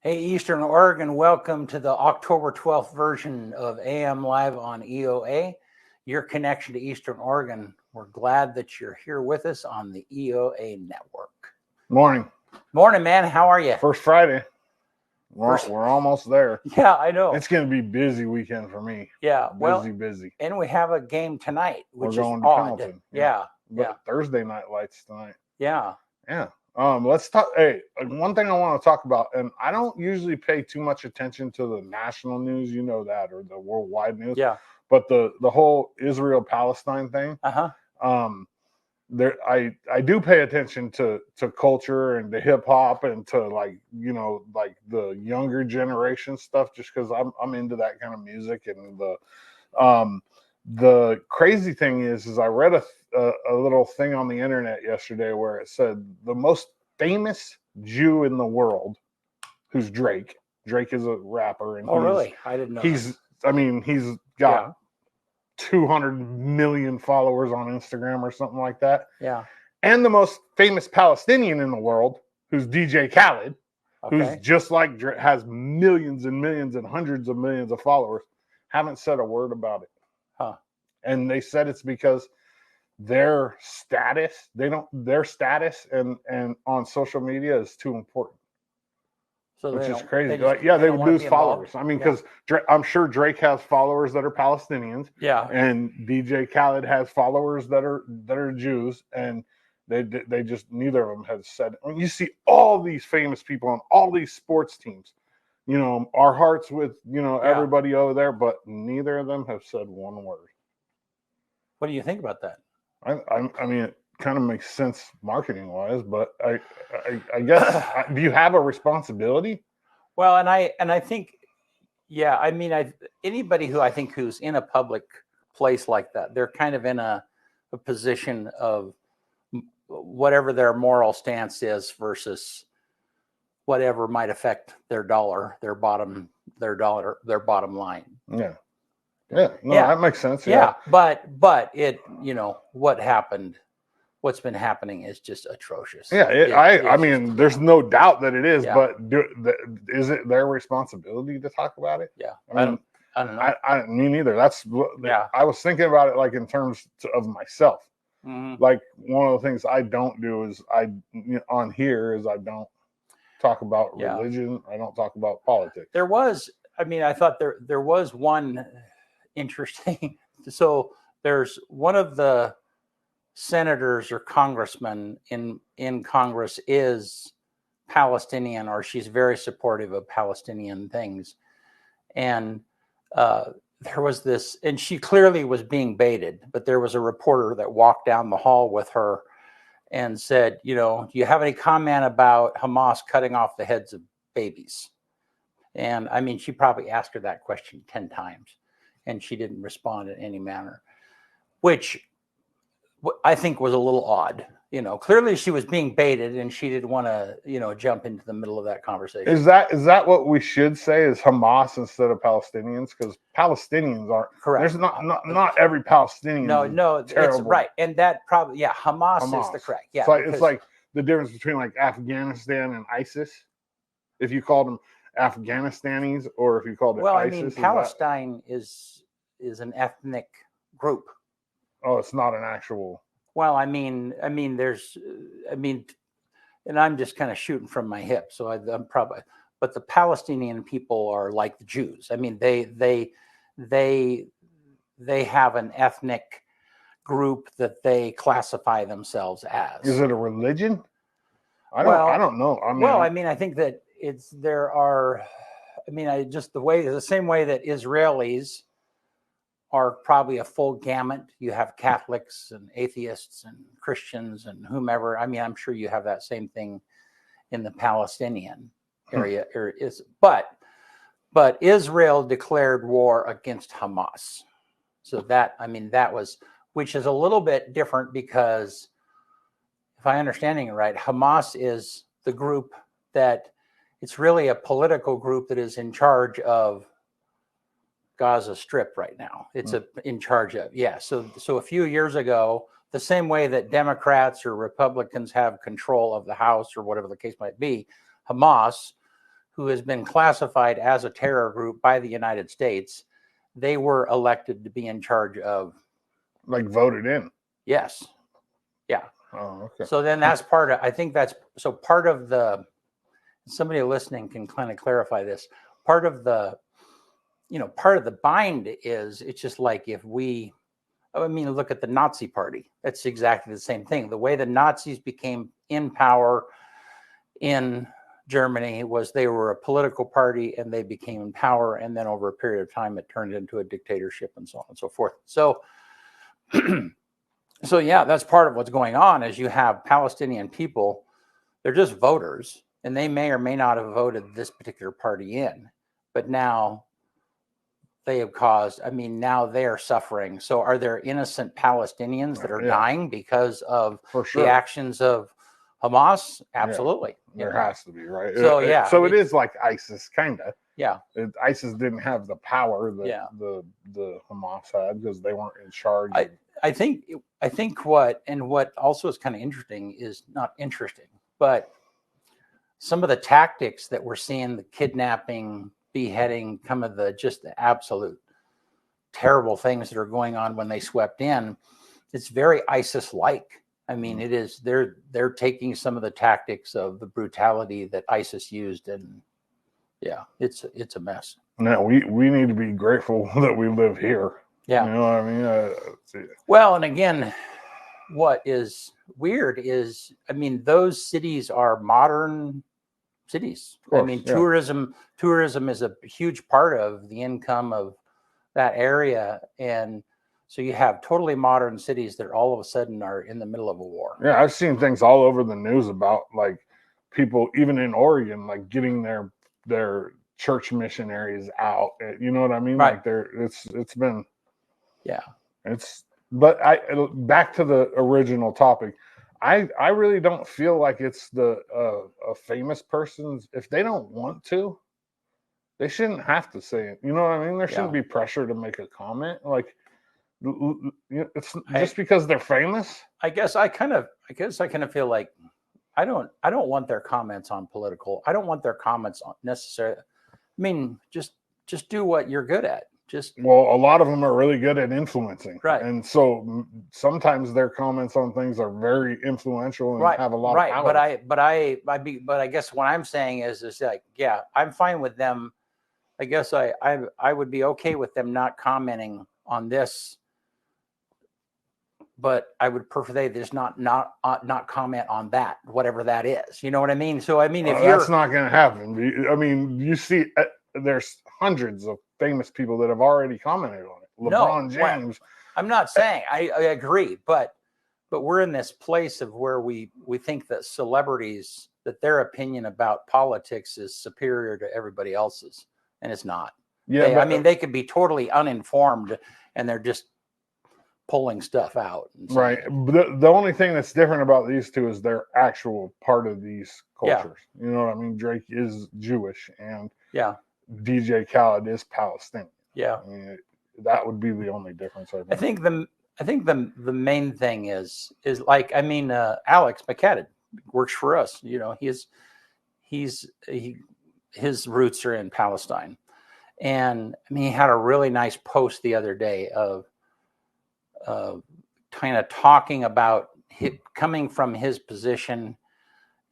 Hey, Eastern Oregon, welcome to the October 12th version of AM Live on EOA, your connection to Eastern Oregon. We're glad that you're here with us on the EOA network. Morning. Morning, man. How are you? First Friday. We're almost there. Yeah, I know. It's going to be a busy weekend for me. Yeah, busy. And we have a game tonight, which We're going is to odd. Pendleton. Yeah. Thursday night lights tonight. Yeah. Let's talk. Hey, one thing I want to talk about, and I don't usually pay too much attention to the national news, you know that, or the worldwide news. Yeah. But the whole Israel-Palestine thing. I do pay attention to culture and to hip hop and to like the younger generation stuff, just because I'm into that kind of music. And the crazy thing is I read a little thing on the internet yesterday where it said the most famous Jew in the world, who's Drake. Drake is a rapper, and really? I didn't know. He's got 200 million followers on Instagram or something like that. Yeah. And the most famous Palestinian in the world, who's DJ Khaled, who's just like has millions and millions and hundreds of millions of followers, haven't said a word about it. Huh. And they said it's because their status and on social media is too important. So which is crazy. They would lose followers. I mean, because I'm sure Drake has followers that are Palestinians. Yeah. And DJ Khaled has followers that are Jews, and they just, neither of them have said. I mean, you see all these famous people on all these sports teams. You know, our hearts with everybody over there, but neither of them have said one word. What do you think about that? I mean, it kind of makes sense marketing wise, but I guess do you have a responsibility? Well, and I think, I mean, anybody who's in a public place like that, they're kind of in a position of whatever their moral stance is versus whatever might affect their bottom line. That makes sense. But it, what's been happening is just atrocious. I mean, there's no doubt that it is, but is it their responsibility to talk about it? Yeah. I mean, I don't know. Me neither. I was thinking about it like in terms of myself. Mm-hmm. Like one of the things I don't do is I don't talk about religion. I don't talk about politics. I thought there was one interesting. So there's one of the senators or congressmen in Congress is Palestinian, or she's very supportive of Palestinian things. And there was this, and she clearly was being baited, but there was a reporter that walked down the hall with her and said, do you have any comment about Hamas cutting off the heads of babies? And I mean, she probably asked her that question 10 times and she didn't respond in any manner, which I think was a little odd. Clearly she was being baited and she didn't want to, jump into the middle of that conversation. Is that what we should say, is Hamas instead of Palestinians? Because Palestinians aren't correct. There's not every Palestinian. No, terrible. It's right. And that probably, Hamas is the correct. Yeah. It's like the difference between like Afghanistan and ISIS. If you called them Afghanistanis or if you called it ISIS. I mean, Palestine is an ethnic group. Oh, it's not an actual. Well, I mean, and I'm just kind of shooting from my hip, so I'm probably. But the Palestinian people are like the Jews. I mean, they have an ethnic group that they classify themselves as. Is it a religion? I don't know. I think that the same way that Israelis are probably a full gamut. You have Catholics and atheists and Christians and whomever. I mean, I'm sure you have that same thing in the Palestinian area. But Israel declared war against Hamas. So that was, which is a little bit different because if I'm understanding it right, Hamas is the group that it's really a political group that is in charge of Gaza Strip right now. It's in charge of, So a few years ago, the same way that Democrats or Republicans have control of the House or whatever the case might be, Hamas, who has been classified as a terror group by the United States, they were elected to be in charge of. Like voted in. Yes. Yeah. Oh, okay. So then that's part of, I think that's, so part of the, somebody listening can kind of clarify this. Part of the bind is, it's just like if we, I mean, look at the Nazi Party. That's exactly the same thing. The way the Nazis became in power in Germany was they were a political party and they became in power. And then over a period of time, it turned into a dictatorship and so on and so forth. So, so yeah, that's part of what's going on is you have Palestinian people. They're just voters and they may or may not have voted this particular party in, but now they have caused, I mean, now they are suffering. So are there innocent Palestinians that are dying because of the actions of Hamas? Absolutely. There has to be, right? So yeah. So it is like ISIS, kind of. Yeah. ISIS didn't have the power that the Hamas had because they weren't in charge. I think what also is kind of interesting is not interesting, but some of the tactics that we're seeing, the kidnapping, beheading, some of the just the absolute terrible things that are going on when they swept in, it's very ISIS-like. I mean, it is, they're taking some of the tactics of the brutality that ISIS used, and yeah, it's a mess. Now we need to be grateful that we live here. Yeah. You know what I mean? Well, and again, what is weird is, I mean, those cities are modern cities. Course, I mean, tourism is a huge part of the income of that area. And so you have totally modern cities that all of a sudden are in the middle of a war. Yeah, I've seen things all over the news about like people, even in Oregon, like getting their church missionaries out. You know what I mean? Right. Like it's been, yeah. But back to the original topic. I really don't feel like it's the a famous person's, if they don't want to, they shouldn't have to say it. You know what I mean? There shouldn't be pressure to make a comment. Like, it's just because they're famous. I guess I kind of feel like I don't want their comments on political. I don't want their comments on necessarily. I mean, just do what you're good at. Well, a lot of them are really good at influencing, right? And so sometimes their comments on things are very influential and have a lot of power. But I guess what I'm saying is like, yeah, I'm fine with them. I guess I would be okay with them not commenting on this, but I would prefer they just not comment on that, whatever that is. You know what I mean? So I mean, if that's not going to happen. I mean, you see, there's hundreds of famous people that have already commented on it. LeBron James. Well, I'm not saying I agree, but we're in this place of where we think that celebrities, that their opinion about politics is superior to everybody else's, and it's not. Yeah, I mean, they could be totally uninformed, and they're just pulling stuff out. Right. The only thing that's different about these two is they're actual part of these cultures. Yeah. You know what I mean? Drake is Jewish, and DJ Khaled is Palestinian. Yeah. I mean, that would be the only difference. I think the main thing is like, I mean, Alex McCadden works for us. You know, his roots are in Palestine, and I mean, he had a really nice post the other day of kind of talking about coming from his position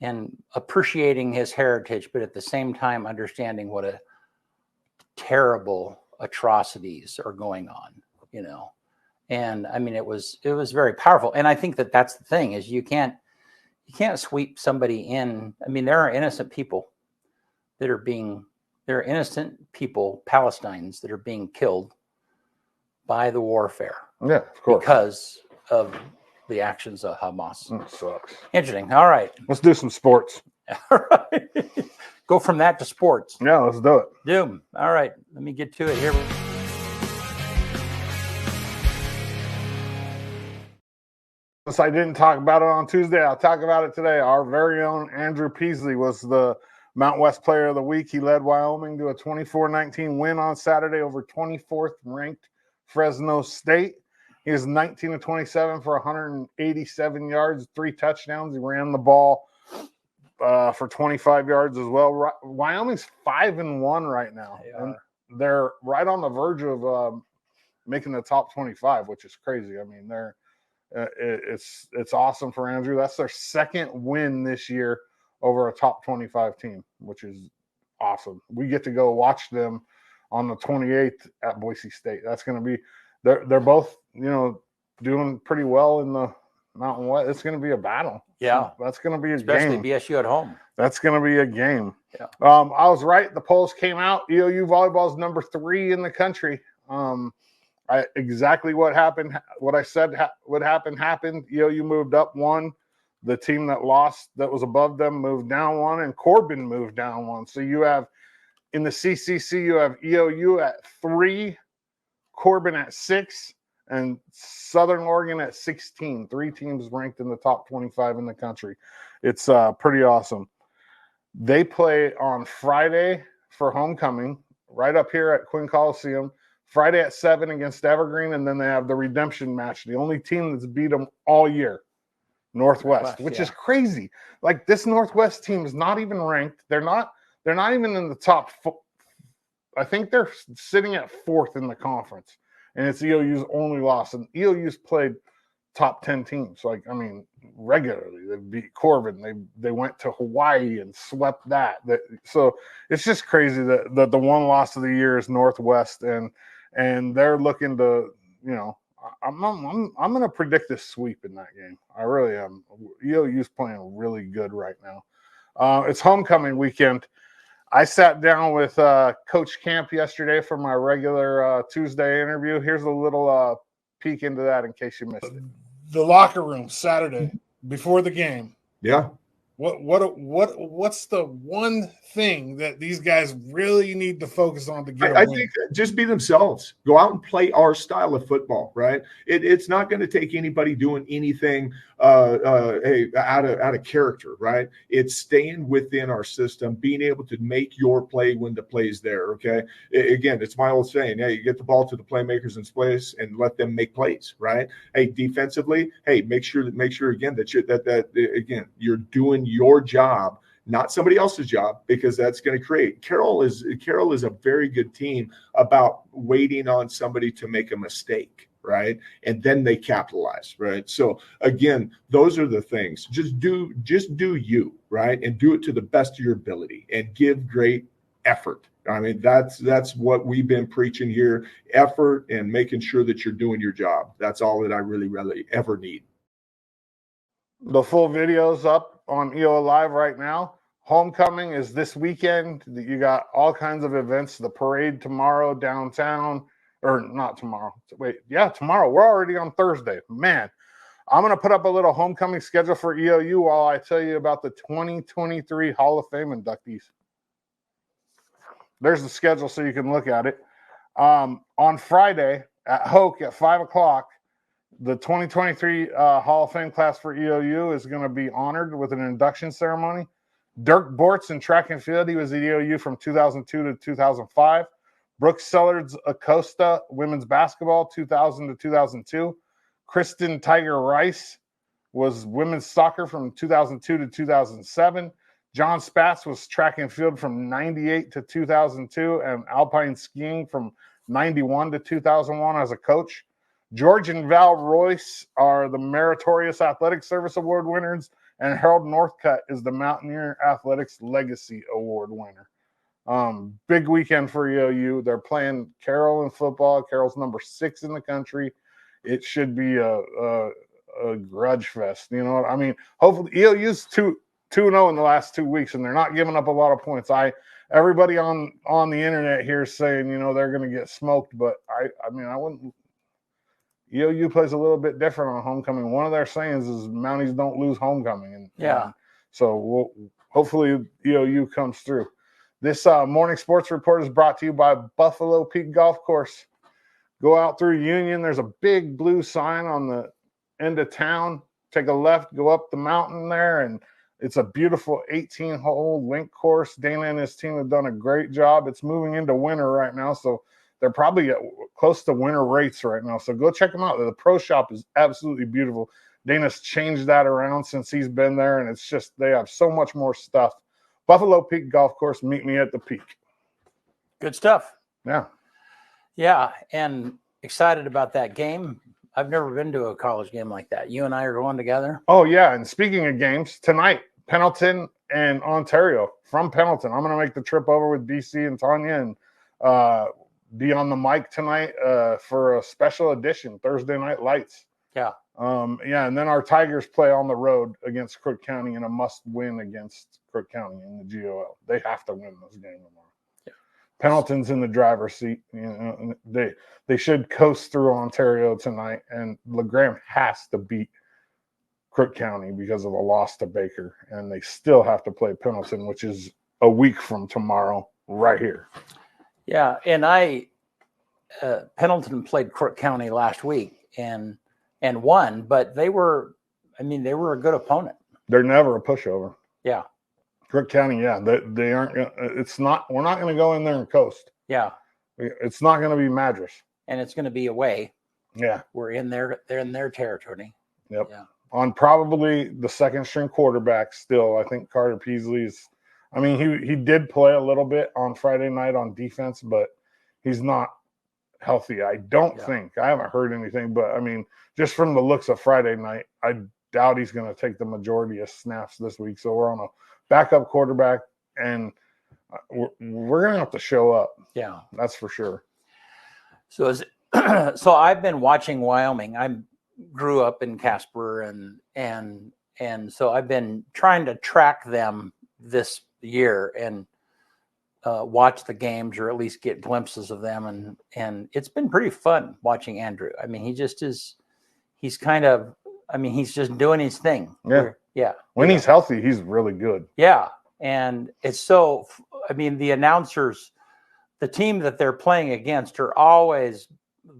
and appreciating his heritage, but at the same time understanding what a terrible atrocities are going on, you know. And I mean, it was very powerful. And I think that that's the thing, is you can't sweep somebody in. I mean, there are innocent people that are there are innocent people, Palestinians, that are being killed by the warfare. Yeah, of course. Because of the actions of Hamas. That sucks. Interesting. All right. Let's do some sports. All right. Go from that to sports. Yeah, let's do it. Doom. All right. Let me get to it here. Since I didn't talk about it on Tuesday, I'll talk about it today. Our very own Andrew Peasley was the Mount West Player of the Week. He led Wyoming to a 24-19 win on Saturday over 24th ranked Fresno State. He was 19 of 27 for 187 yards, 3 touchdowns. He ran the ball for 25 yards as well. Wyoming's 5-1 right now, and they're right on the verge of making the top 25, which is crazy. I mean, it's awesome for Andrew. That's their second win this year over a top 25 team, which is awesome. We get to go watch them on the 28th at Boise State. That's going to be they're both, doing pretty well in the Mountain West. It's going to be a battle. Yeah. So that's going to be Especially game. BSU at home. That's going to be a game. Yeah. I was right. The polls came out. EOU volleyball is number 3 in the country. Exactly what happened, what I said would happen, happened. EOU moved up 1. The team that lost, that was above them, moved down 1, and Corbin moved down 1. So you have, in the CCC, you have EOU at 3, Corbin at 6, and Southern Oregon at 16. 3 teams ranked in the top 25 in the country. It's pretty awesome. They play on Friday for homecoming right up here at Quinn Coliseum. Friday at 7 against Evergreen, and then they have the redemption match. The only team that's beat them all year, Northwest, which is crazy. Like, this Northwest team is not even ranked. They're not even in the top. I think they're sitting at 4th in the conference, and it's EOU's only loss. And EOU's played top 10 teams, regularly. They beat Corbin. They went to Hawaii and swept that. So it's just crazy that the one loss of the year is Northwest, and they're looking to, I'm going to predict this sweep in that game. I really am. EOU's playing really good right now. It's homecoming weekend. I sat down with Coach Camp yesterday for my regular Tuesday interview. Here's a little peek into that in case you missed it. The locker room Saturday before the game. Yeah. What's the one thing that these guys really need to focus on to get a win? I think just be themselves. Go out and play our style of football, right? It's not going to take anybody doing anything out of character, right? It's staying within our system, being able to make your play when the play's there, okay? Again, it's my old saying, hey, you get the ball to the playmakers in place and let them make plays, right? Hey, defensively, hey, make sure again that you're doing your job, not somebody else's job, because that's going to create. Carroll is a very good team about waiting on somebody to make a mistake, right? And then they capitalize, right? So again, those are the things. Just do you, right? And do it to the best of your ability and give great effort. I mean, that's what we've been preaching here, effort and making sure that you're doing your job. That's all that I really, really ever need. The full video's up on EO Live right now. Homecoming is this weekend. You got all kinds of events. The parade tomorrow downtown, or not tomorrow. Tomorrow. We're already on Thursday. Man, I'm going to put up a little homecoming schedule for EOU while I tell you about the 2023 Hall of Fame inductees. There's the schedule so you can look at it. On Friday at Hoke at 5 o'clock, the 2023 Hall of Fame class for EOU is going to be honored with an induction ceremony. Dirk Bortz in track and field. He was at EOU from 2002 to 2005. Brooke Sellards-Acosta, women's basketball, 2000 to 2002. Kristen Tiger Rice was women's soccer from 2002 to 2007. John Spatz was track and field from 98 to 2002, and alpine skiing from 91 to 2001 as a coach. George and Val Royce are the Meritorious Athletic Service Award winners, and Harold Northcutt is the Mountaineer Athletics Legacy Award winner. Big weekend for EOU. They're playing Carroll in football. Carroll's number 6 in the country. It should be a grudge fest. You know what I mean? Hopefully, EOU's 2-0 in the last 2 weeks, and they're not giving up a lot of points. Everybody on the internet here is saying, they're going to get smoked, but I wouldn't. EOU plays a little bit different on homecoming. One of their sayings is Mounties don't lose homecoming. So hopefully EOU comes through. This morning sports report is brought to you by Buffalo Peak Golf Course. Go out through Union. There's a big blue sign on the end of town. Take a left, go up the mountain there, and it's a beautiful 18-hole link course. Dana and his team have done a great job. It's moving into winter right now, so they're probably close to winter rates right now. So go check them out. The pro shop is absolutely beautiful. Dana's changed that around since he's been there, and it's just they have so much more stuff. Buffalo Peak Golf Course, meet me at the peak. Good stuff. Yeah. Yeah, and excited about that game. I've never been to a college game like that. You and I are going together. Oh, yeah. And speaking of games, tonight, Pendleton and Ontario. From Pendleton, I'm going to make the trip over with BC and Tanya and be on the mic tonight for a special edition, Thursday Night Lights. Yeah. Yeah, and then our Tigers play on the road against Crook County in a must-win against Crook County in the GOL. They have to win this game tomorrow. Yeah. Pendleton's in the driver's seat. You know, they should coast through Ontario tonight, and LeGrand has to beat Crook County because of a loss to Baker, and they still have to play Pendleton, which is a week from tomorrow, right here. Yeah, and Pendleton played Crook County last week and won, but they were a good opponent. They're never a pushover. Yeah. Crook County, yeah, they aren't. We're not going to go in there and coast. Yeah. It's not going to be Madras. And it's going to be away. Yeah. They're in their territory. Yep. Yeah. On probably the second string quarterback still. I think Carter Peasley's. I mean, he did play a little bit on Friday night on defense, but he's not healthy. I don't think. I haven't heard anything, but I mean, just from the looks of Friday night, I doubt he's going to take the majority of snaps this week. So we're on a backup quarterback, and we're going to have to show up. Yeah, that's for sure. So so I've been watching Wyoming. I grew up in Casper, and so I've been trying to track them this year and watch the games, or at least get glimpses of them, and it's been pretty fun watching Andrew. I mean, he just is. He's kind of. I mean, he's just doing his thing. Yeah. When he's healthy, he's really good. Yeah, and it's so. I mean, the announcers, the team that they're playing against, are always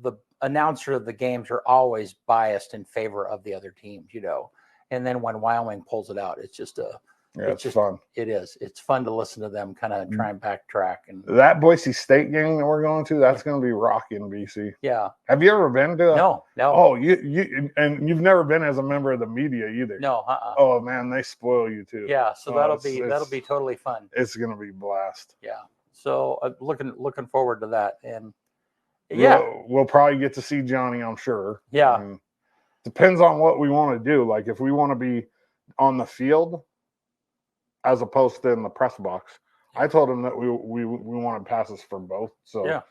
the announcer of the games are always biased in favor of the other teams, you know. And then when Wyoming pulls it out, it's just it's just fun. It is. It's fun to listen to them kind of try and backtrack. And that Boise State game that we're going to, that's going to be rocking, BC. Yeah. Have you ever been to? No. Oh, and you've never been as a member of the media either. No. Oh man, they spoil you too. Yeah. So that'll be totally fun. It's going to be blast. Yeah. So looking forward to that, and we'll probably get to see Johnny, I'm sure. Yeah. I mean, depends on what we want to do. Like if we want to be on the field as opposed to in the press box. I told him that we wanted passes for both. So yeah.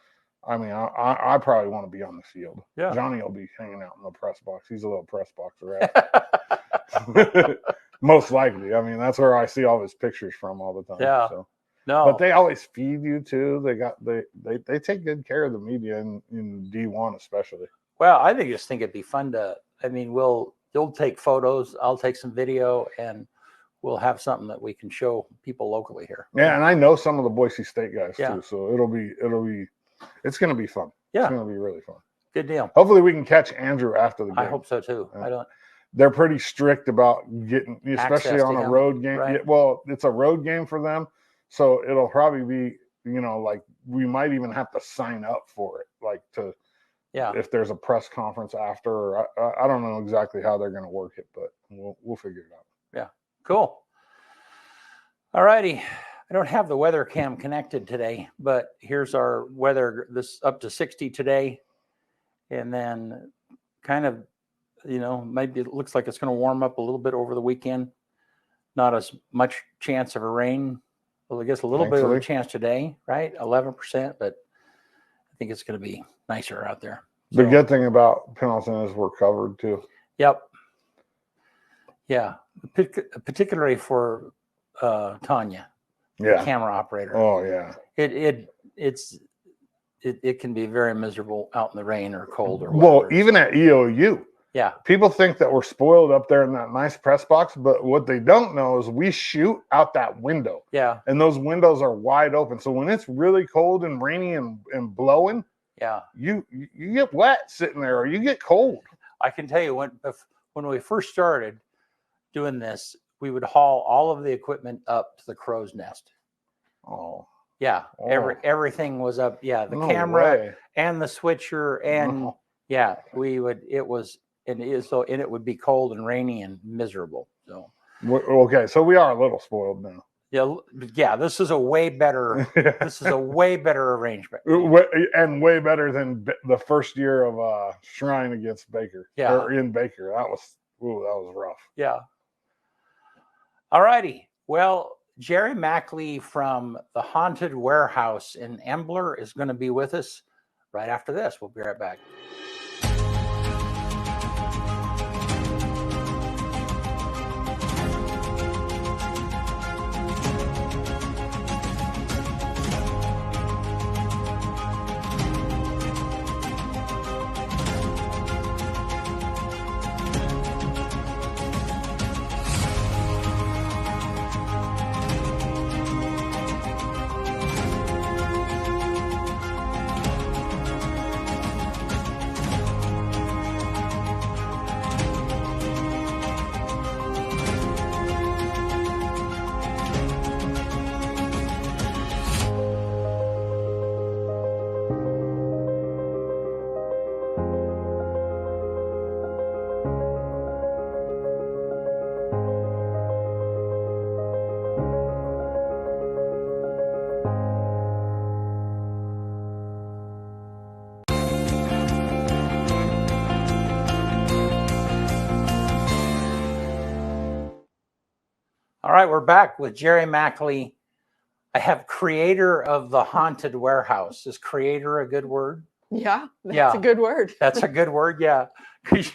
I mean, I probably want to be on the field. Yeah. Johnny will be hanging out in the press box. He's a little press box rat. Most likely. I mean, that's where I see all his pictures from all the time. Yeah. So. No. But they always feed you too. They take good care of the media in D1 especially. Well, I just think it'd be fun to. I mean, you'll take photos. I'll take some video, and we'll have something that we can show people locally here. Yeah, and I know some of the Boise State guys Yeah. too, so it's going to be fun. Yeah. It's going to be really fun. Good deal. Hopefully we can catch Andrew after the game. I hope so too. They're pretty strict about getting, especially on a road game. Right. Yeah, well, it's a road game for them, so it'll probably be, like we might even have to sign up for it, like if there's a press conference after, or I don't know exactly how they're going to work it, but we'll figure it out. Yeah. Cool. All righty. I don't have the weather cam connected today, but here's our weather. This up to 60 today. And then kind of, maybe it looks like it's going to warm up a little bit over the weekend. Not as much chance of a rain. Well, I guess a little bit of a chance today, right? 11%, but I think it's going to be nicer out there. The good thing about Pendleton is we're covered too. Yep. Yeah. Particularly for Tanya, the camera operator. Oh yeah. It can be very miserable out in the rain or cold or whatever. Well, even at EOU. Yeah. People think that we're spoiled up there in that nice press box, but what they don't know is we shoot out that window. Yeah. And those windows are wide open. So when it's really cold and rainy and blowing, yeah, you get wet sitting there, or you get cold. I can tell you when we first started doing this, we would haul all of the equipment up to the crow's nest. Oh. Yeah. Everything was up. Yeah. The No camera way. and the switcher and yeah, we would, it was and it would be cold and rainy and miserable. So Okay, so we are a little spoiled now. yeah, this is a way better. This is a way better arrangement. And way better than the first year of Shrine against Baker. Yeah. Or in Baker. That was rough. Yeah. All righty. Well, Jeri Mackley from the Haunted Warehouse in Imbler is going to be with us right after this. We'll be right back. All right, we're back with Jeri Mackley. I have creator of the Haunted Warehouse. Is creator a good word? Yeah, that's a good word. That's a good word, yeah. Because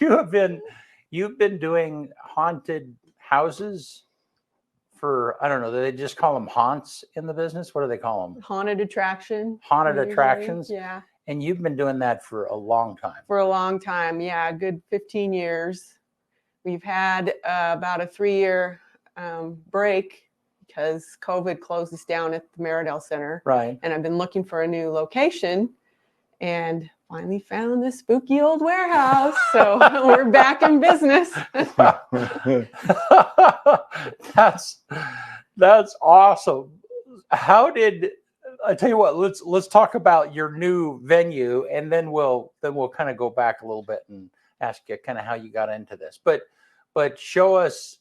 you've been doing haunted houses for, I don't know, they just call them haunts in the business. What do they call them? Haunted attraction. Haunted attractions. Yeah. And you've been doing that for a long time. For a long time, yeah, a good 15 years. We've had about a 3-year break because COVID closed us down at the Meridell Center. Right. And I've been looking for a new location and finally found this spooky old warehouse. So we're back in business. That's awesome. How did I tell you what, let's talk about your new venue, and then we'll kind of go back a little bit and ask you kind of how you got into this. But show us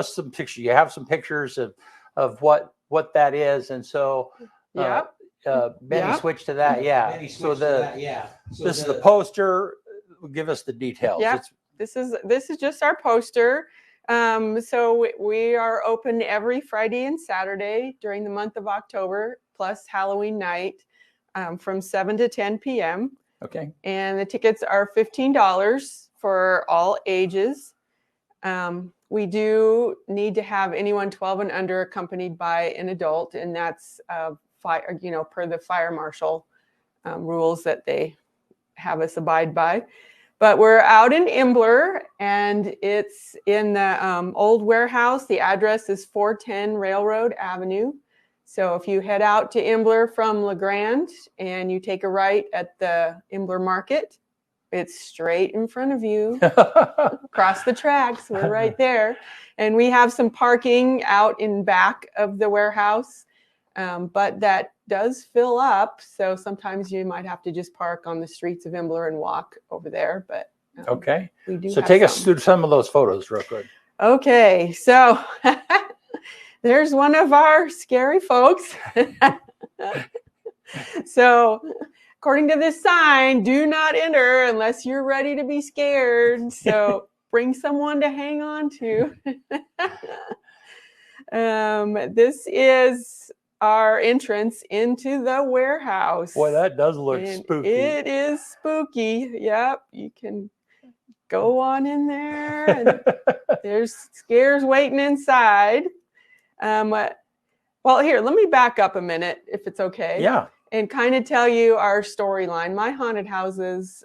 some pictures. You have some pictures of what that is, and so Benny, switch to that. Yeah. This is the poster. Give us the details. Yeah. This is just our poster. So we are open every Friday and Saturday during the month of October, plus Halloween night, from 7 to 10 p.m. Okay. And the tickets are $15 for all ages. We do need to have anyone 12 and under accompanied by an adult, and that's per the fire marshal rules that they have us abide by. But we're out in Imbler, and it's in the old warehouse. The address is 410 Railroad Avenue. So if you head out to Imbler from LeGrand and you take a right at the Imbler Market, it's straight in front of you. Across the tracks, we're right there. And we have some parking out in back of the warehouse, but that does fill up. So sometimes you might have to just park on the streets of Imbler and walk over there. But okay. We do. So take us through some of those photos real quick. Okay. So there's one of our scary folks. So according to this sign, do not enter unless you're ready to be scared. So bring someone to hang on to. This is our entrance into the warehouse. Boy, that does look spooky. It is spooky. Yep. You can go on in there. And there's scares waiting inside. Well, here, let me back up a minute, if it's okay. Yeah. And kind of tell you our storyline. My haunted houses,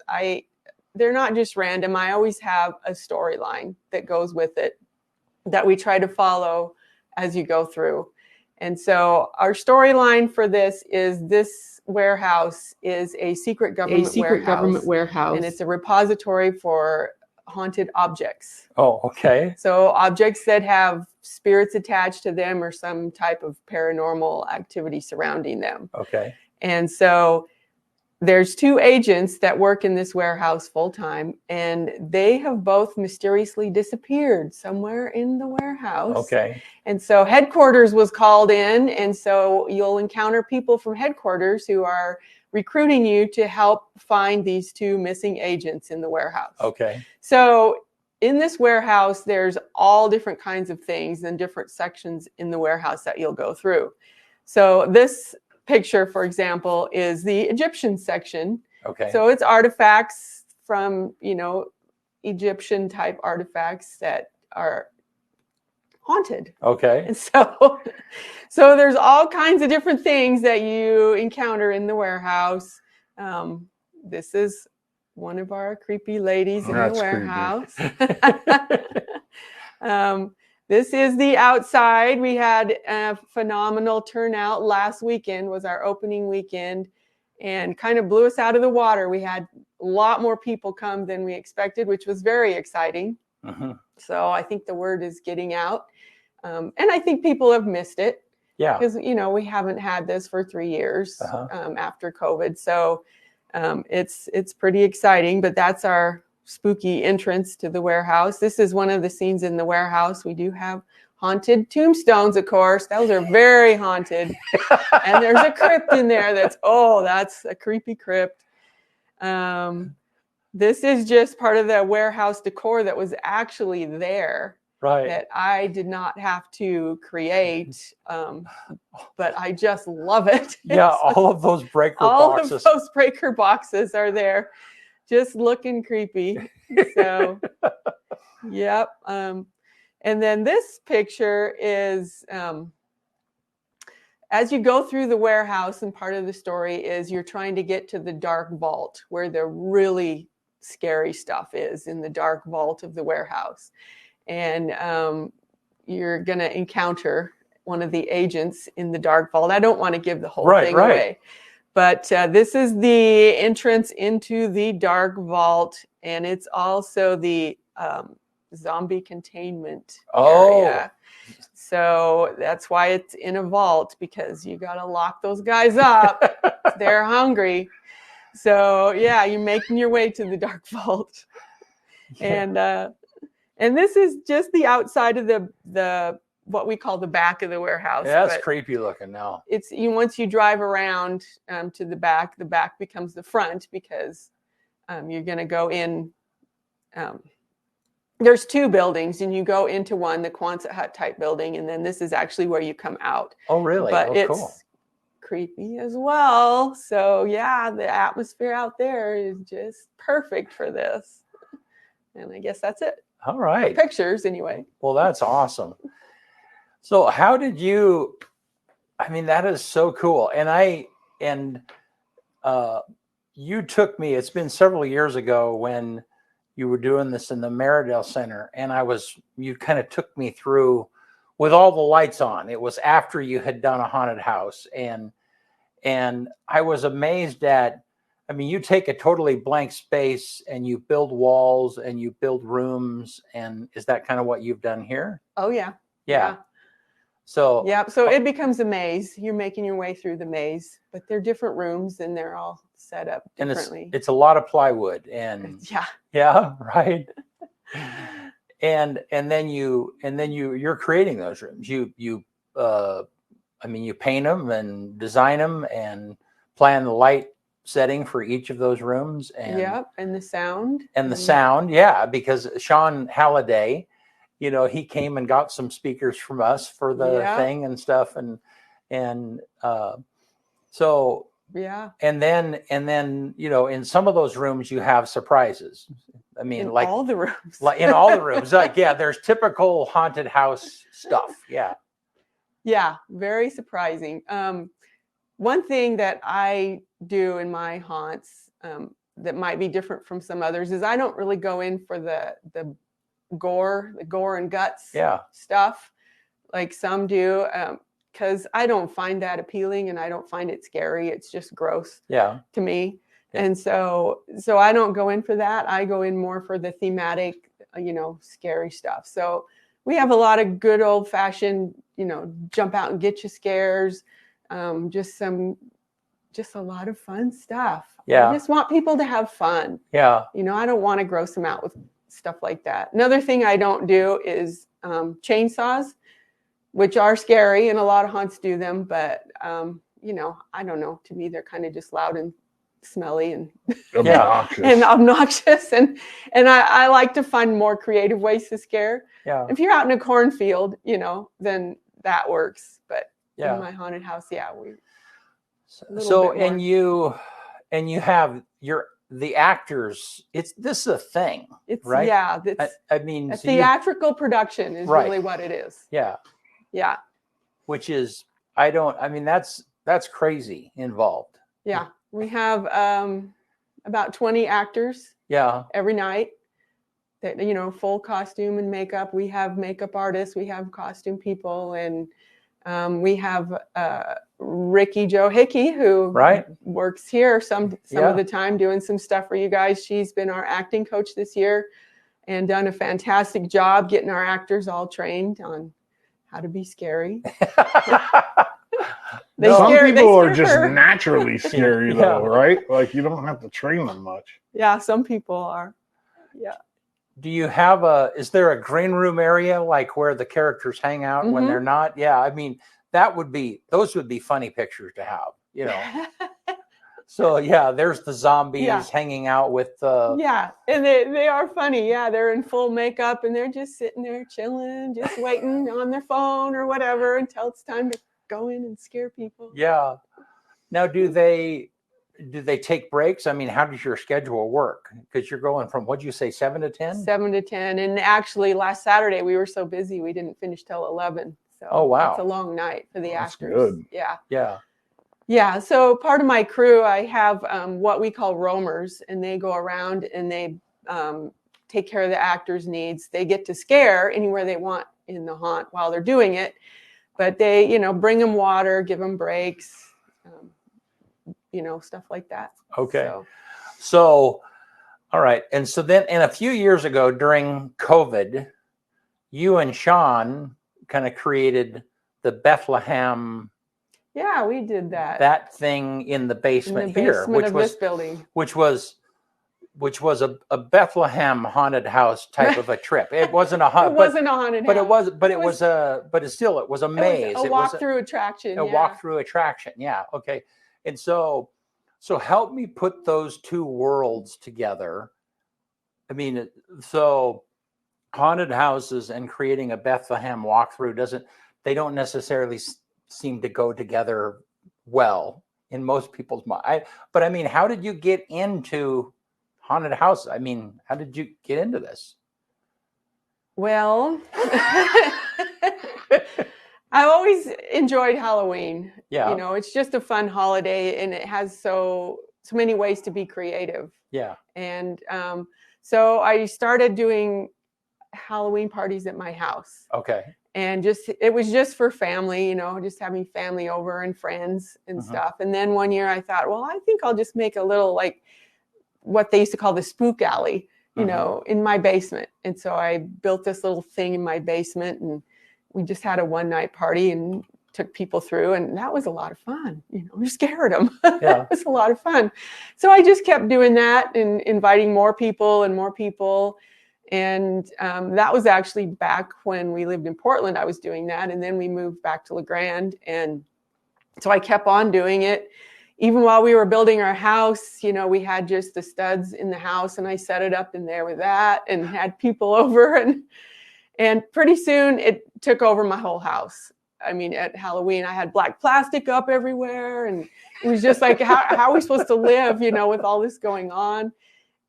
they're not just random. I always have a storyline that goes with it that we try to follow as you go through. And so our storyline for this warehouse is a secret government warehouse. And it's a repository for haunted objects. Oh, okay. So objects that have spirits attached to them or some type of paranormal activity surrounding them. Okay. And so there's 2 agents that work in this warehouse full time, and they have both mysteriously disappeared somewhere in the warehouse. Okay. And so headquarters was called in, and so you'll encounter people from headquarters who are recruiting you to help find these 2 missing agents in the warehouse. Okay. So in this warehouse, there's all different kinds of things and different sections in the warehouse that you'll go through. So this picture, for example, is the Egyptian section. Okay. So it's artifacts from, Egyptian type artifacts that are haunted. Okay. And so there's all kinds of different things that you encounter in the warehouse. This is one of our creepy ladies in That's the warehouse. This is the outside. We had a phenomenal turnout. Last weekend was our opening weekend and kind of blew us out of the water. We had a lot more people come than we expected, which was very exciting. Mhm. So I think the word is getting out. And I think people have missed it. Yeah. Because, we haven't had this for 3 years after COVID. So it's pretty exciting, but that's our spooky entrance to the warehouse. This is one of the scenes in the warehouse. We do have haunted tombstones, of course. Those are very haunted. And there's a crypt in there that's a creepy crypt. This is just part of the warehouse decor that was actually there. Right. That I did not have to create, but I just love it. Yeah, all of those breaker boxes. All of those breaker boxes are there, just looking creepy. So, yep. And then this picture is as you go through the warehouse, and part of the story is you're trying to get to the dark vault where the really scary stuff is, in the dark vault of the warehouse. And you're going to encounter one of the agents in the dark vault. I don't want to give the whole thing away. But this is the entrance into the dark vault. And it's also the zombie containment area. So that's why it's in a vault, because you got to lock those guys up. They're hungry. So, yeah, you're making your way to the dark vault. Yeah. And this is just the outside of the what we call the back of the warehouse. Yeah, that's creepy looking now. It's once you drive around to the back becomes the front, because you're going to go in. There's 2 buildings, and you go into one, the Quonset hut type building, and then this is actually where you come out. Oh, really? But it's cool. Creepy as well. So yeah, the atmosphere out there is just perfect for this. And I guess that's it. All right. For pictures anyway. Well, that's awesome. So how did you, that is so cool. And you took me, it's been several years ago when you were doing this in the Meridale Center, and you kind of took me through with all the lights on. It was after you had done a haunted house, and I was amazed at, you take a totally blank space and you build walls and you build rooms, and is that kind of what you've done here? Oh yeah. Yeah. So it becomes a maze. You're making your way through the maze, but they're different rooms and they're all set up differently. And it's a lot of plywood, and yeah, right. and then you're creating those rooms. You paint them and design them and plan the light setting for each of those rooms, and and the sound because Sean Halliday, he came and got some speakers from us for the thing and stuff, and so and then in some of those rooms you have surprises. In all the rooms. In all the rooms, there's typical haunted house stuff. Yeah, very surprising. One thing that I do in my haunts that might be different from some others is I don't really go in for the gore and guts stuff like some do, because I don't find that appealing and I don't find it scary. It's just gross to me. And so I don't go in for that. I go in more for the thematic, scary stuff. So we have a lot of good old fashioned, jump out and get you scares. Just some just a lot of fun stuff. Yeah. I just want people to have fun. Yeah. You know, I don't want to gross them out with stuff like that. Another thing I don't do is chainsaws, which are scary, and a lot of haunts do them. But, you know, I don't know. To me, they're kind of just loud and smelly and Obnoxious. and obnoxious. And I like to find more creative ways to scare. Yeah. If you're out in a cornfield, you know, then that works. But Yeah. in my haunted house, yeah, So and you have the actors. This is a thing. It's right. Yeah. I mean, a so theatrical production is Right. really what it is. Yeah. Yeah. Which is that's crazy involved. Yeah. We have about 20 actors Yeah. every night. That, you know, full costume and makeup. We have makeup artists. We have costume people, and we have Ricky Joe Hickey, who Right. works here some Yeah. of the time doing some stuff for you guys. She's been our acting coach this year and done a fantastic job getting our actors all trained on how to be scary. Some people are just her. naturally scary, Yeah. though, right? Like, you don't have to train them much. Yeah, some people are. Yeah. Do you have is there a green room area like where the characters hang out when they're not? Yeah. I mean, those would be funny pictures to have, you know. So yeah, there's the zombies hanging out with yeah, and they are funny. Yeah, they're in full makeup and they're just sitting there chilling, just waiting on their phone or whatever until it's time to go in and scare people. Yeah. Now, do they take breaks? I mean, how does your schedule work? Because you're going from, what'd you say, 7 to 10? 7 to 10. And actually last Saturday we were so busy we didn't finish till 11. So oh wow, it's a long night for the That's actors. good. Yeah. Yeah. Yeah. So part of my crew, I have what we call roamers, and they go around and they take care of the actors' needs. They get to scare anywhere they want in the haunt while they're doing it, but they, you know, bring them water, give them breaks, you know, stuff like that. Okay. So, all right. And so then, and a few years ago during COVID, you and Sean kind of created the Bethlehem. Yeah, we did that. That thing in the basement, in the basement here, which of was this building, which was a Bethlehem haunted house type of a trip. It wasn't a haunted. It wasn't a haunted but house. it was a maze. A walk-through attraction. A walk-through attraction. Yeah. Okay. And so help me put those two worlds together. I mean, so haunted houses and creating a Bethlehem walkthrough they don't necessarily seem to go together well in most people's mind. But I mean, how did you get into haunted house? I mean, how did you get into this? Well, I've always enjoyed Halloween. Yeah. You know, it's just a fun holiday and it has so many ways to be creative. Yeah. And so I started doing Halloween parties at my house. Okay. And it was just for family, you know, just having family over and friends and stuff. And then one year I thought, well, I think I'll just make a little, like what they used to call the spook alley, you know, in my basement. And so I built this little thing in my basement and we just had a one-night party and took people through, and that was a lot of fun. You know, we scared them. Yeah. It was a lot of fun. So I just kept doing that and inviting more people and more people. And that was actually back when we lived in Portland. I was doing that. And then we moved back to La Grande. And so I kept on doing it. Even while we were building our house, you know, we had just the studs in the house and I set it up in there with that and had people over. And pretty soon it took over my whole house. I mean, at Halloween, I had black plastic up everywhere. And it was just like, how are we supposed to live, you know, with all this going on?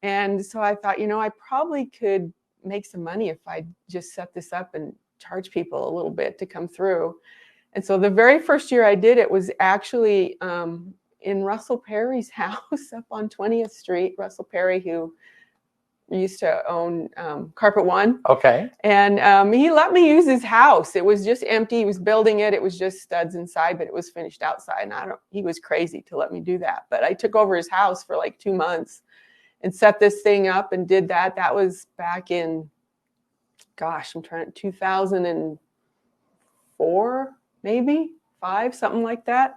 And so I thought, you know, I probably could make some money if I just set this up and charge people a little bit to come through. And so the very first year I did it was actually in Russell Perry's house up on 20th Street. Russell Perry, who used to own Carpet One. Okay. And he let me use his house. It was just empty. He was building it. It was just studs inside, but it was finished outside. And he was crazy to let me do that. But I took over his house for like 2 months and set this thing up and did that. That was back in, 2004, maybe 5, something like that.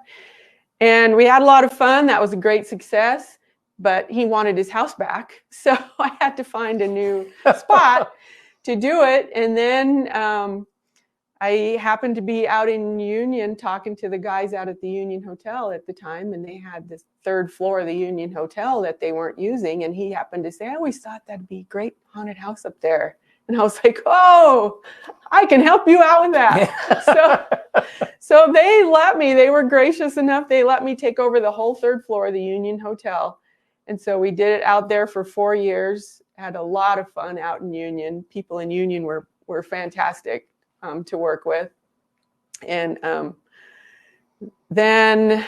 And we had a lot of fun. That was a great success, but he wanted his house back. So I had to find a new spot to do it. And then I happened to be out in Union talking to the guys out at the Union Hotel at the time, and they had this 3rd floor of the Union Hotel that they weren't using. And he happened to say, I always thought that'd be a great haunted house up there. And I was like, oh, I can help you out with that. So they let me, they were gracious enough. They let me take over the whole 3rd floor of the Union Hotel. And so we did it out there for 4 years, had a lot of fun out in Union. People in Union were fantastic to work with. And then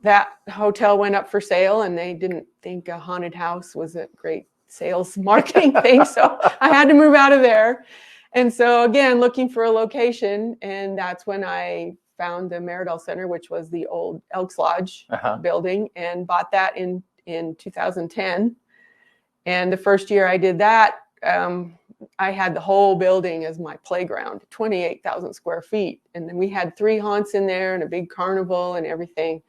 that hotel went up for sale, and they didn't think a haunted house was a great sales marketing thing. So I had to move out of there. And so again, looking for a location. And that's when I found the Meridell Center, which was the old Elks Lodge building, and bought that in 2010. And the first year I did that, I had the whole building as my playground, 28,000 square feet. And then we had 3 haunts in there and a big carnival and everything,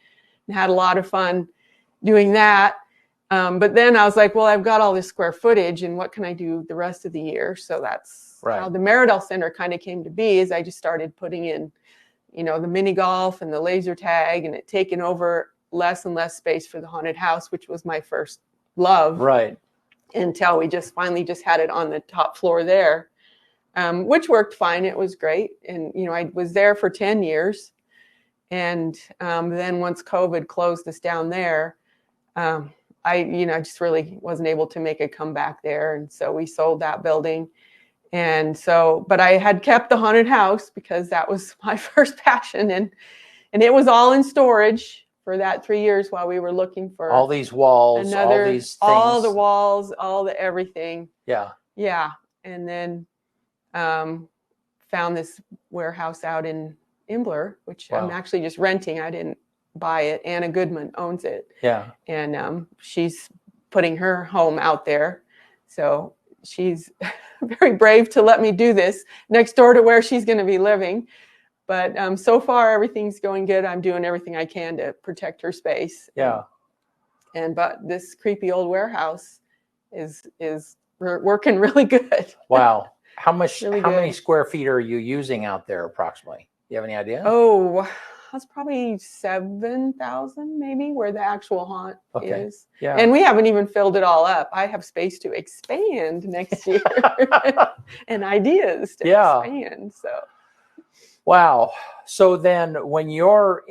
and had a lot of fun doing that. But then I was like, well, I've got all this square footage, and what can I do the rest of the year? So that's how the Meridell Center kind of came to be, is I just started putting in, the mini golf and the laser tag, and it taken over less and less space for the haunted house, which was my first love. Right. Until we finally had it on the top floor there, which worked fine. It was great. And, I was there for 10 years. And then once COVID closed us down there, I just really wasn't able to make a comeback there. And so we sold that building. And so, but I had kept the haunted house because that was my first passion. And it was all in storage for that 3 years while we were looking for all these walls, all these things. All the walls, all the everything. Yeah. Yeah. And then found this warehouse out in Imbler, which I'm actually just renting. I didn't buy it. Anna Goodman owns it. Yeah. And she's putting her home out there. So she's very brave to let me do this next door to where she's going to be living. But so far, everything's going good. I'm doing everything I can to protect her space. Yeah. But this creepy old warehouse is working really good. Wow. How many square feet are you using out there approximately? Do you have any idea? Oh, that's probably 7,000 maybe, where the actual haunt is. Yeah. And we haven't even filled it all up. I have space to expand next year and ideas to expand. So. Wow. So then when you're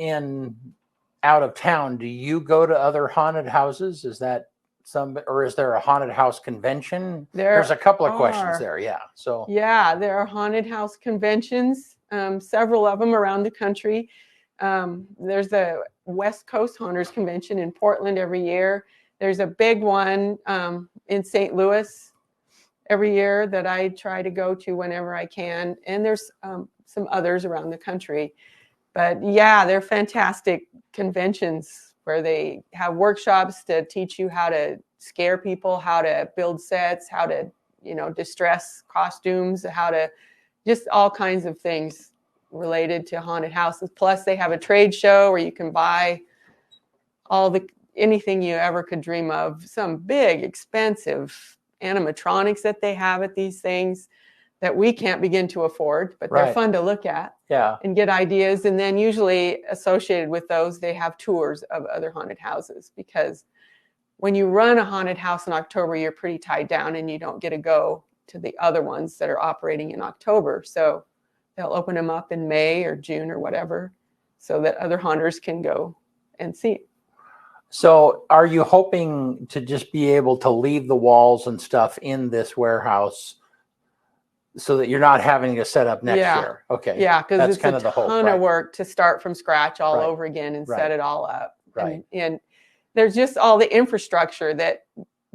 out of town, do you go to other haunted houses? Is that or is there a haunted house convention? There's a couple of questions there. Yeah. So. Yeah, there are haunted house conventions, several of them around the country. There's the West Coast Haunters Convention in Portland every year. There's a big one in St. Louis every year that I try to go to whenever I can. And there's some others around the country. But yeah, they're fantastic conventions where they have workshops to teach you how to scare people, how to build sets, how to, distress costumes, how to just all kinds of things related to haunted houses. Plus they have a trade show where you can buy anything you ever could dream of, some big, expensive animatronics that they have at these things that we can't begin to afford, but they're fun to look at and get ideas. And then usually associated with those, they have tours of other haunted houses, because when you run a haunted house in October, you're pretty tied down and you don't get to go to the other ones that are operating in October. So they'll open them up in May or June or whatever, so that other haunters can go and see. So are you hoping to just be able to leave the walls and stuff in this warehouse so that you're not having to set up next year? Okay. Yeah, because it's kind of a ton of work to start from scratch all over again and set it all up. Right. And there's just all the infrastructure that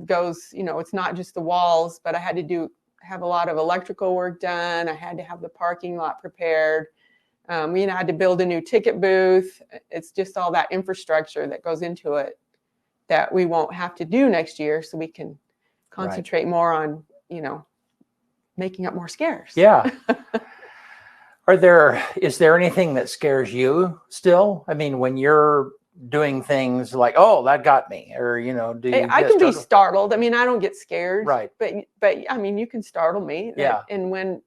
goes, it's not just the walls, but I had to have a lot of electrical work done. I had to have the parking lot prepared. I had to build a new ticket booth. It's just all that infrastructure that goes into it that we won't have to do next year, so we can concentrate more on, making up more scares. Yeah. Is there anything that scares you still? I mean, when you're doing things like, oh, that got me, or do you? I can be startled. I mean, I don't get scared, right? But I mean, you can startle me. Yeah. And when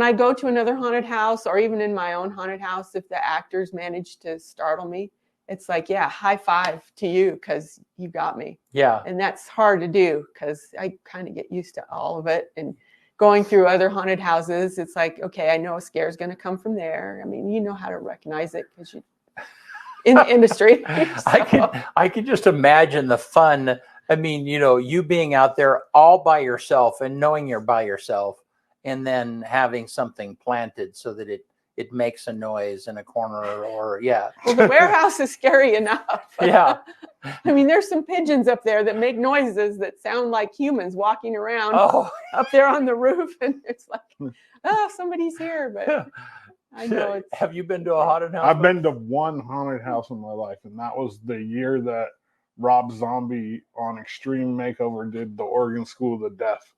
I go to another haunted house, or even in my own haunted house, if the actors manage to startle me, it's like, yeah, high five to you, because you got me. Yeah. And that's hard to do, because I kind of get used to all of it. And going through other haunted houses, it's like, okay, I know a scare is going to come from there. I mean, you know how to recognize it because you in the industry. So. I could just imagine the fun. I mean, you being out there all by yourself and knowing you're by yourself, and then having something planted so that it makes a noise in a corner, or yeah. Well, the warehouse is scary enough. Yeah. I mean, there's some pigeons up there that make noises that sound like humans walking around up there on the roof, and it's like, oh, somebody's here, but I know it's. Have you been to a haunted house? I've been to one haunted house in my life, and that was the year that Rob Zombie on Extreme Makeover did the Oregon School of the Deaf,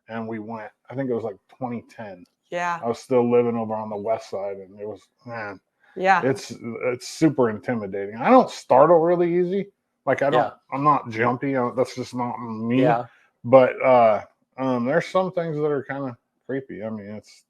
and we went. I think it was like 2010. Yeah. I was still living over on the west side, and it was, man. Yeah. It's super intimidating. I don't startle really easy. Like I'm not jumpy. That's just not me. Yeah. But there's some things that are kind of creepy. I mean, it's.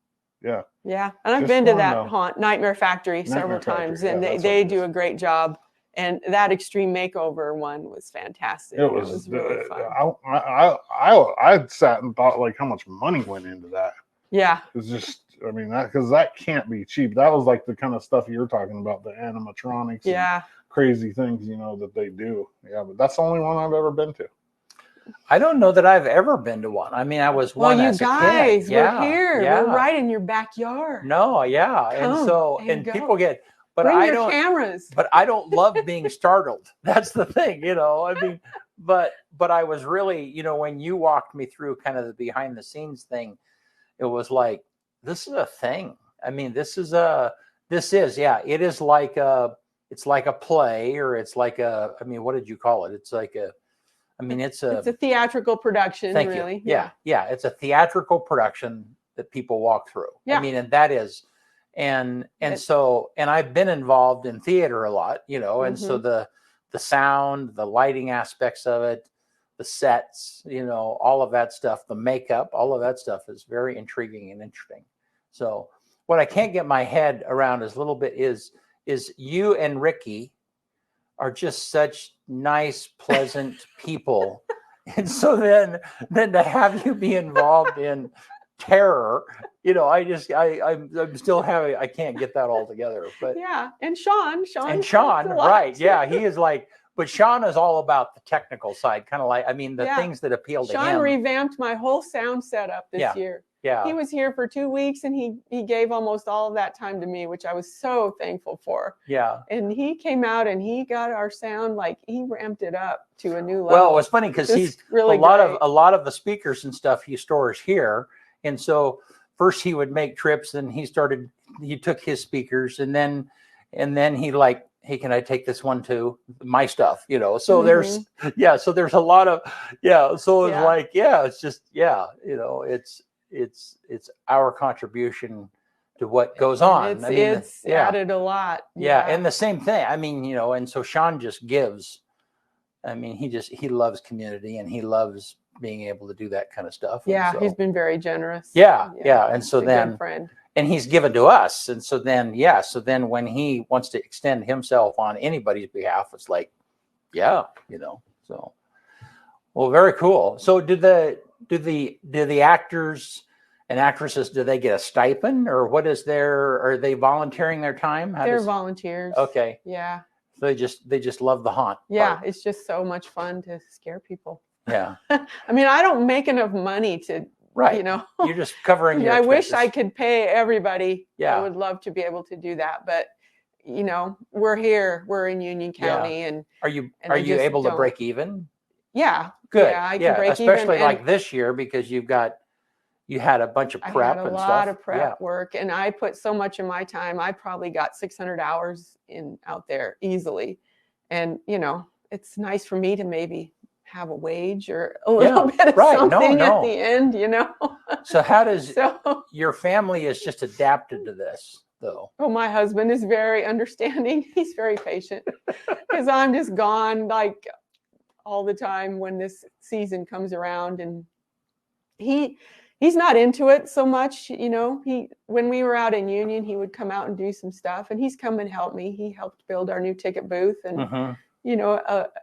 Yeah. Yeah. And I've been to that Nightmare Factory several times, and they do a great job. And that Extreme Makeover one was fantastic. It was really fun. I sat and thought, like, how much money went into that. Yeah. It's just, I mean, because that can't be cheap. That was like the kind of stuff you're talking about, the animatronics and crazy things, that they do. Yeah, but that's the only one I've ever been to. I don't know that I've ever been to one. I mean, I was one as a kid. Well, you guys, we're here. Yeah. We're right in your backyard. No, yeah. And people get, but Bring I your don't. cameras. But I don't love being startled. That's the thing, I mean, but I was really, when you walked me through kind of the behind the scenes thing, it was like, this is a thing. I mean, it is like it's like a play, or it's like I mean, what did you call it? It's like it's a theatrical production, thank really. You. Yeah. It's a theatrical production that people walk through. Yeah. I mean, and that is, and so I've been involved in theater a lot, and so the sound, the lighting aspects of it, the sets, all of that stuff, the makeup, all of that stuff is very intriguing and interesting. So what I can't get my head around is a little bit is you and Ricky are just such nice, pleasant people. And so then to have you be involved in terror, I'm still having, I can't get that all together. But yeah. And Sean, right. Yeah. He is like, but Sean is all about the technical side, kind of like, I mean, the things that appeal to him. Sean revamped my whole sound setup this year. Yeah. He was here for 2 weeks, and he gave almost all of that time to me, which I was so thankful for. Yeah. And he came out and he got our sound, like, he ramped it up to a new level. Well, it was funny because he's really a lot of the speakers and stuff he stores here. And so first he would make trips, and he took his speakers, and then he like, hey, can I take this one too? My stuff, so there's a lot of, so it's like, it's just, it's our contribution to what goes on. It's added a lot. Yeah. And the same thing, I mean, and so Sean just gives. I mean, he loves community, and he loves being able to do that kind of stuff. Yeah. So, he's been very generous. Yeah. And so then, good friend. And he's given to us. And so then, when he wants to extend himself on anybody's behalf, it's like, so, well, very cool. So do the actors and actresses, do they get a stipend, or are they volunteering their time? They're volunteers. Okay. Yeah. So they just love the haunt. Yeah. part. It's just so much fun to scare people. Yeah. I mean, I don't make enough money to, right. You're just covering your expenses. I wish I could pay everybody. Yeah. I would love to be able to do that, but we're here. We're in Union County, and are you able to break even? Yeah. Good. Yeah, I can break especially even. like this year, because you had a bunch of prep and stuff. I had a lot of prep work, and I put so much of my time. I probably got 600 hours out there easily, and it's nice for me to maybe have a wage or a little bit of something at the end, So how does your family is just adapted to this? though. Oh, my husband is very understanding. He's very patient because I'm just gone like all the time when this season comes around, and he's not into it so much. When we were out in Union, he would come out and do some stuff, and he's come and helped me. He helped build our new ticket booth, and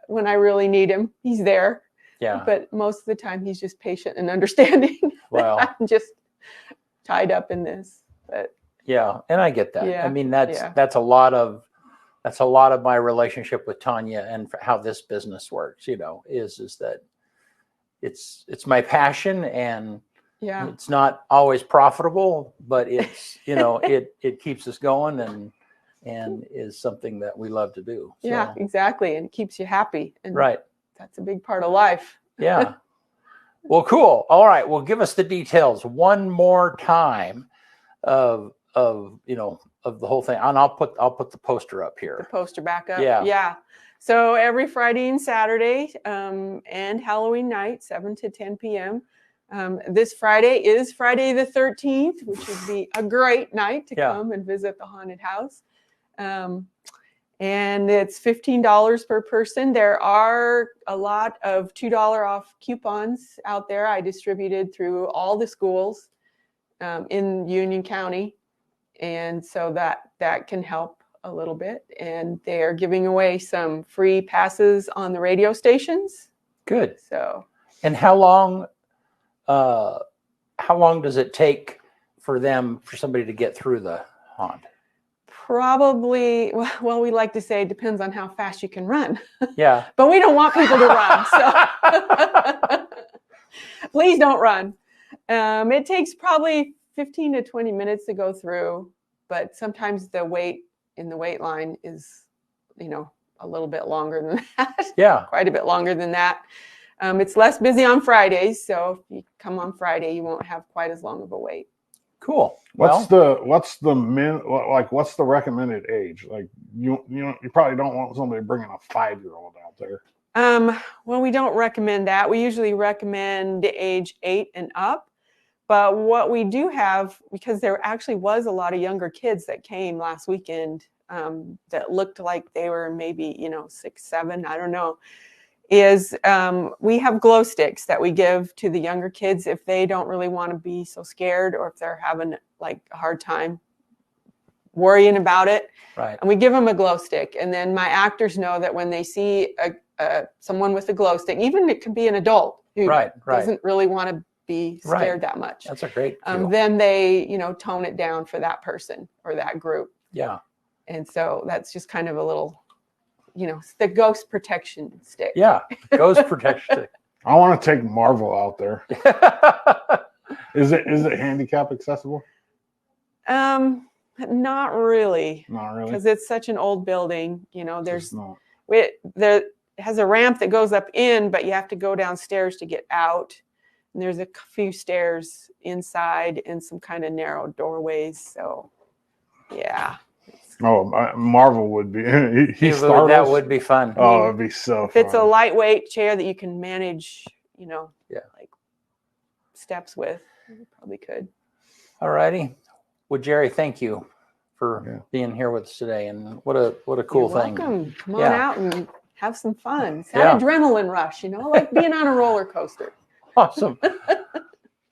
when I really need him, he's there. Yeah. But most of the time, he's just patient and understanding. Well, I'm just tied up in this. But yeah, and I get that. Yeah, I mean, that's a lot of my relationship with Tanya and how this business works. Is that it's my passion, and it's not always profitable, but it's it keeps us going and is something that we love to do. So, yeah, exactly, and it keeps you happy. And right. That's a big part of life. Yeah. Well, cool. All right. Well, give us the details one more time of the whole thing, and I'll put the poster up here. The poster back up. Yeah. Yeah. So every Friday and Saturday, and Halloween night, 7 to 10 p.m. This Friday is Friday the 13th, which would be a great night to come and visit the haunted house. And it's $15 per person. There are a lot of $2 off coupons out there. I distributed through all the schools in Union County. And so that can help a little bit. And they are giving away some free passes on the radio stations. Good. So. And how long does it take for somebody to get through the haunt? Probably, well, we like to say it depends on how fast you can run. Yeah. But we don't want people to run. So please don't run. It takes probably 15 to 20 minutes to go through, but sometimes the wait in the wait line is, a little bit longer than that. Yeah. Quite a bit longer than that. It's less busy on Fridays, so if you come on Friday, you won't have quite as long of a wait. Cool. What's the recommended age? Like you probably don't want somebody bringing a 5-year-old out there. Well, we don't recommend that. We usually recommend age 8 and up. But what we do have, because there actually was a lot of younger kids that came last weekend that looked like they were maybe 6, 7, I don't know, is we have glow sticks that we give to the younger kids if they don't really want to be so scared, or if they're having like a hard time worrying about it. Right. And we give them a glow stick. And then my actors know that when they see someone with a glow stick, even it could be an adult who doesn't really want to be scared that much. That's a great cue. Then they, tone it down for that person or that group. Yeah. And so that's just kind of a little, the ghost protection stick. Yeah, ghost protection stick. I want to take Marvel out there. Is it handicap accessible? Not really. Not really. Because it's such an old building. There has a ramp that goes up in, but you have to go downstairs to get out. And there's a few stairs inside and some kind of narrow doorways. So, yeah. Oh, Marvel would be. That would be fun. Oh, it'd be so fun. It's a lightweight chair that you can manage, like steps with. You probably could. All righty. Well, Jeri, thank you for being here with us today. And what a cool You're thing. Welcome. Come on out and have some fun. It's that adrenaline rush, like being on a roller coaster. Awesome.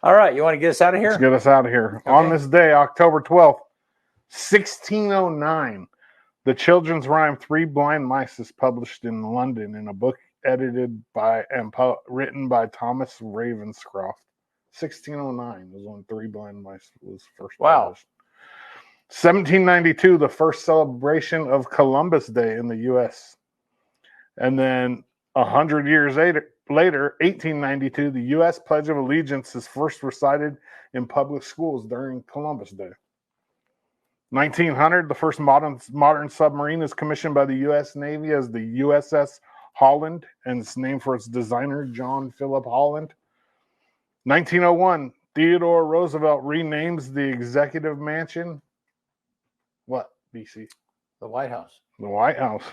All right. You want to get us out of here? Let's get us out of here. Okay. On this day, October 12th, 1609, the children's rhyme Three Blind Mice is published in London in a book edited by and written by Thomas Ravenscroft. 1609 was when Three Blind Mice was first published. 1792, the first celebration of Columbus Day in the U.S. And then 100 years later, 1892, the U.S. Pledge of Allegiance is first recited in public schools during Columbus Day. 1900, the first modern submarine is commissioned by the U.S. Navy as the USS Holland, and it's named for its designer, John Philip Holland. 1901, Theodore Roosevelt renames the Executive Mansion. What, BC? The White House. The White House.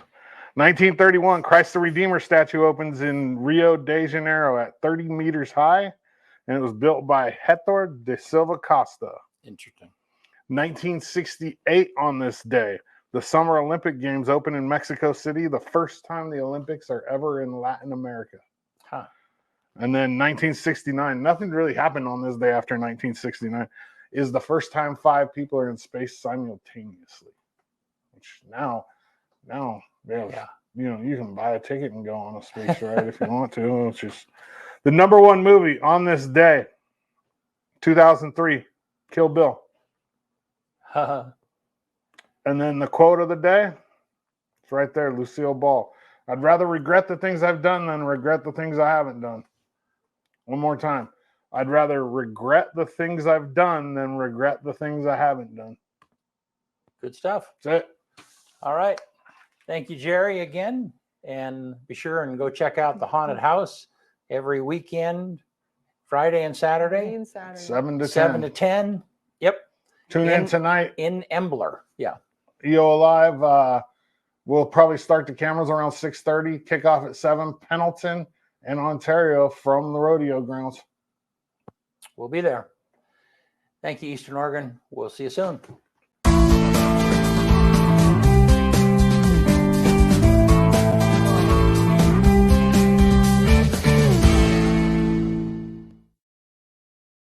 1931, Christ the Redeemer statue opens in Rio de Janeiro at 30 meters high, and it was built by Hector de Silva Costa. Interesting. 1968 on this day, the Summer Olympic Games open in Mexico City, the first time the Olympics are ever in Latin America. Huh. And then 1969, nothing really happened on this day after 1969, is the first time 5 people are in space simultaneously. Which now they have, Yeah. you can buy a ticket and go on a space ride if you want to. It's just the number 1 movie on this day, 2003, Kill Bill. And then the quote of the day, it's right there, Lucille Ball. I'd rather regret the things I've done than regret the things I haven't done. One more time. I'd rather regret the things I've done than regret the things I haven't done. Good stuff. That's it. All right. Thank you, Jeri, again. And be sure and go check out the haunted house every weekend, Friday and Saturday, And Saturday. 7 to 10. 7 to 10. Yep. Tune in tonight. In Imbler. Yeah. EO Live. We'll probably start the cameras around 6:30, kick off at 7, Pendleton and Ontario from the rodeo grounds. We'll be there. Thank you, Eastern Oregon. We'll see you soon.